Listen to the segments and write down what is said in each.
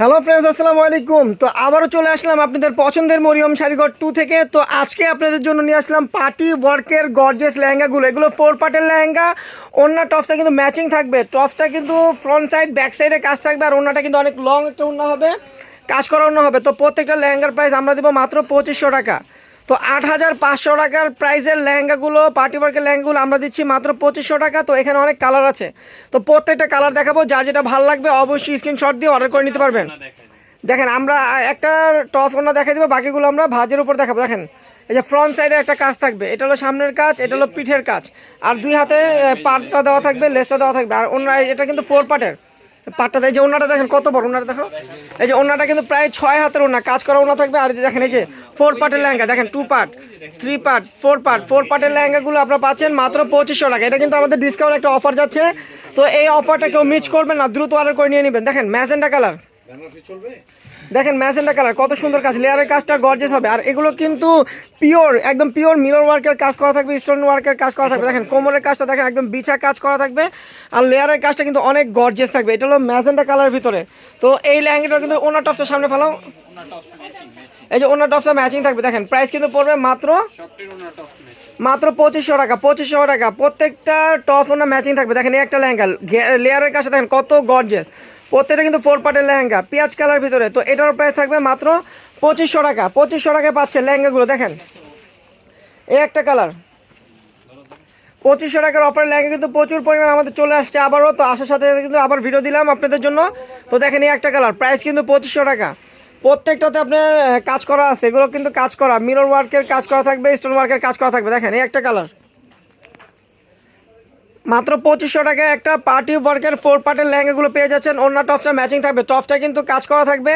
Hello friends, আসসালামু আলাইকুম। তো আবারও চলে আসলাম আপনাদের পছন্দের মরিয়ম শাড়িঘর 2 থেকে। তো আজকে আপনাদের জন্য নিয়ে আসলাম পার্টি ওয়ার্কের গর্জিয়াস লেহেঙ্গাগুলো। এগুলো 4 পার্টের লেহেঙ্গা। ওড়না টপসটা কিন্তু ম্যাচিং থাকবে। টপসটা কিন্তু ফ্রন্ট সাইড ব্যাক সাইডে কাজ থাকবে, আর ওড়নাটা কিন্তু অনেক লং একটা ওড়না হবে, কাজ করা ওড়না হবে। তো প্রত্যেকটা লেহেঙ্গার প্রাইস আমরা দেবো মাত্র 2500 টাকা। তো 8500 টাকার প্রাইসের লেহেঙ্গাগুলো, পার্টি ওয়ার্কের লেহেঙ্গাগুলো আমরা দিচ্ছি মাত্র 2500 টাকা। তো এখানে অনেক কালার আছে, তো প্রত্যেকটা কালার দেখাবো। যার যেটা ভালো লাগবে অবশ্যই স্ক্রিনশট দিয়ে অর্ডার করে নিতে পারবেন। দেখেন, আমরা একটা টস ওড়না দেখাই দেবো, বাকিগুলো আমরা ভাজের উপর দেখাবো। দেখেন, এই যে ফ্রন্ট সাইডে একটা কাজ থাকবে, এটা হলো সামনের কাজ, এটা হলো পিঠের কাজ, আর দুই হাতে পাটটা দেওয়া থাকবে, লেসটা দেওয়া থাকবে। আর ওড়না এটা কিন্তু 4 পার্টের পাটটা। এই যে ওড়নাটা দেখেন কত বড় ওড়নাটা, দেখো। এই যে ওড়নাটা কিন্তু প্রায় 6 হাতের ওড়না, কাজ করা ওড়না থাকবে। আর দেখেন, এই যে 4 পার্টের লেহেঙ্গা, দেখেন 2 পার্ট, 3 পার্ট, 4 পার্টের লেহেঙ্গাগুলো আপনারা পাচ্ছেন মাত্র 2500 টাকা। এটা কিন্তু আমাদের ডিসকাউন্ট একটা অফার যাচ্ছে। তো এই অফারটা কেউ মিস করবেন না, দ্রুত অর্ডার করে নিয়ে নেবেন। দেখেন ম্যাজেন্ডা কালার, দেখেন ম্যাজেন্ডা কালার, কত সুন্দর কাজ, লেয়ারের কাজটা গর্জিয়াস হবে। আর এগুলো কিন্তু পিওর, একদম পিওর মিরর ওয়ার্কের কাজ করা থাকবে, স্টোন ওয়ার্কের কাজ করা থাকবে। দেখেন কোমরের কাজটা দেখেন একদম বিছা কাজ করা থাকবে, আর লেয়ারের কাজটা কিন্তু অনেক গর্জিয়াস থাকবে। এটা হলো ম্যাজেন্ডা কালারের ভিতরে। তো এই লেহেঙ্গাটা কিন্তু ওনার টপসটা সামনে ফেলাও, এই যে ওনার টপসটা ম্যাচিং থাকবে। দেখেন প্রাইস কিন্তু পড়বে মাত্র 2500 টাকা। 2500 টাকা প্রত্যেকটা টপস ওনার ম্যাচিং থাকবে। দেখেন এই একটা লেহেঙ্গা, লেয়ারের কাজটা দেখেন কত গর্জিয়াস। প্রত্যেকটা কিন্তু 4 পার্টের লেহেঙ্গা, পেঁয়াজ কালার ভিতরে। তো এটার প্রাইস থাকবে মাত্র 2500 টাকা। 2500 টাকায় পাচ্ছেন লেহেঙ্গাগুলো। দেখেন এই একটা কালার, 2500 টাকার অফার লেহেঙ্গা কিন্তু প্রচুর পরিমাণ আমাদের চলে আসছে আবারও। তো আসার সাথে সাথে কিন্তু আবার ভিডিও দিলাম আপনাদের জন্য। তো দেখেন এই একটা কালার, প্রাইস কিন্তু 2500 টাকা। প্রত্যেকটাতে আপনার কাজ করা আছে, এগুলো কিন্তু কাজ করা, মিরর ওয়ার্কের কাজ করা থাকবে, স্টোন ওয়ার্কের কাজ করা থাকবে। দেখেন এই একটা কালার, মাত্র 2500 টাকায় একটা পার্টি ওয়ার্কের 4 পার্টের লেহেঙ্গাগুলো পেয়ে যাচ্ছেন। ওড়না টপসটা ম্যাচিং থাকবে, টপসটা কিন্তু কাজ করা থাকবে,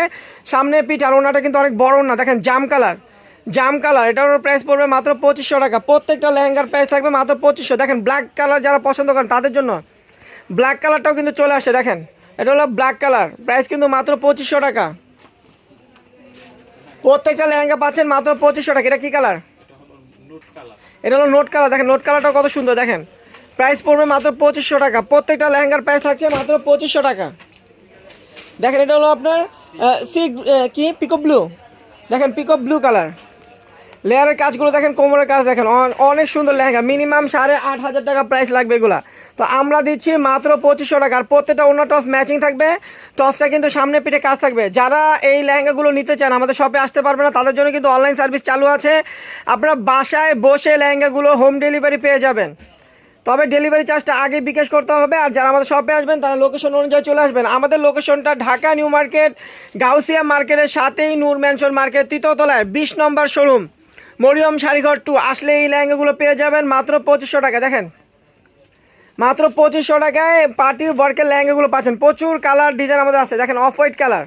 সামনে পিঠ, আর ওড়নাটা কিন্তু অনেক বড় ওড়না। দেখেন জাম কালার, জাম কালার, এটার প্রাইস পড়বে মাত্র 2500 টাকা। প্রত্যেকটা লেহেঙ্গার প্রাইস থাকবে মাত্র 2500। দেখেন ব্ল্যাক কালার যারা পছন্দ করেন তাদের জন্য ব্ল্যাক কালারটাও কিন্তু চলে আসে। দেখেন এটা হলো ব্ল্যাক কালার, প্রাইস কিন্তু মাত্র 2500 টাকা। প্রত্যেকটা লেহেঙ্গা পাচ্ছেন মাত্র 2500 টাকা। এটা কি কালার? এটা হলো নোট কালার। দেখেন নোট কালারটাও কত সুন্দর। দেখেন প্রাইস পড়বে মাত্র 2500 টাকা। প্রত্যেকটা লেহেঙ্গার প্রাইস থাকছে মাত্র 2500 টাকা। দেখেন এটা হলো আপনার সি কি পিকক ব্লু, দেখেন পিকক ব্লু কালার। লেয়ারের কাজগুলো দেখেন, কোমরের কাজ দেখেন, অনেক সুন্দর লেহেঙ্গা। মিনিমাম 8500 টাকা প্রাইস লাগবে এগুলা। তো আমরা দিচ্ছি মাত্র 2500 টাকা। আর প্রত্যেকটা ওড়না টপস ম্যাচিং থাকবে, টপসটা কিন্তু সামনে পিঠে কাজ থাকবে। যারা এই লেহেঙ্গাগুলো নিতে চান, আমাদের শপে আসতে পারবে না, তাদের জন্য কিন্তু অনলাইন সার্ভিস চালু আছে। আপনারা বাসায় বসে লেহেঙ্গাগুলো হোম ডেলিভারি পেয়ে যাবেন, তবে ডেলিভারি চার্জটা আগে বিকাশ করতে হবে। আর যারা আমাদের শপে আসবেন তারা লোকেশন অনুযায়ী চলে আসবেন। আমাদের লোকেশনটা ঢাকা নিউ মার্কেট, গাউসিয়া মার্কেটের সাথেই নূর ম্যানশন মার্কেট, 3য় তলায় 20 নম্বর শোরুম, মরিয়ম শাড়িঘর 2। আসলে এই লেহেঙ্গাগুলো পেয়ে যাবেন মাত্র 2500 টাকা। দেখেন মাত্র 2500 টাকায় পার্টি ওয়ার্কের লেহেঙ্গাগুলো পাচ্ছেন। প্রচুর কালার ডিজাইন আমাদের আছে। দেখেন off white colour,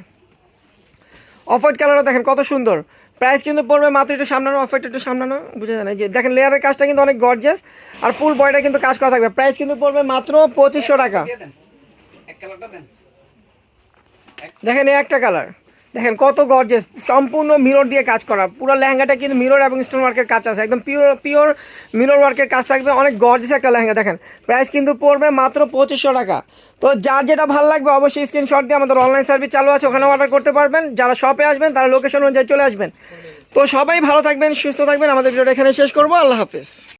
off white কালারও দেখেন কত সুন্দর। প্রাইস কিন্তু পড়বে মাত্র, একটু সামনানো, অফ হোয়াইট একটু সামনানো, বুঝে যায় না। যে দেখেন লেয়ারের কাজটা কিন্তু অনেক গর্জিয়াস, আর ফুল বডিটা কিন্তু কাজ করা থাকবে। প্রাইস কিন্তু পড়বে মাত্র 2500 টাকা। দেখেন এই একটা কালার, দেখেন কত গর্জিয়াস, সম্পূর্ণ মিরর দিয়ে কাজ করা। পুরো লেহেঙ্গাটা কিন্তু মিরর এবং স্টোন ওয়ার্কের কাজ আছে, একদম পিওর পিওর মিরর ওয়ার্কের কাজ থাকবে। অনেক গর্জিয়াস একটা লেহেঙ্গা। দেখেন প্রাইস কিন্তু পড়বে মাত্র 2500 টাকা। তো যার যেটা ভালো লাগবে অবশ্যই স্ক্রিনশট দিয়ে আমাদের অনলাইন সার্ভিস চালু আছে, ওখানে অর্ডার করতে পারবেন। যারা শপে আসবেন তারা লোকেশন অনুযায়ী চলে আসবেন। তো সবাই ভালো থাকবেন, সুস্থ থাকবেন। আমাদের ভিডিওটা এখানে শেষ করবো। আল্লাহ হাফেজ।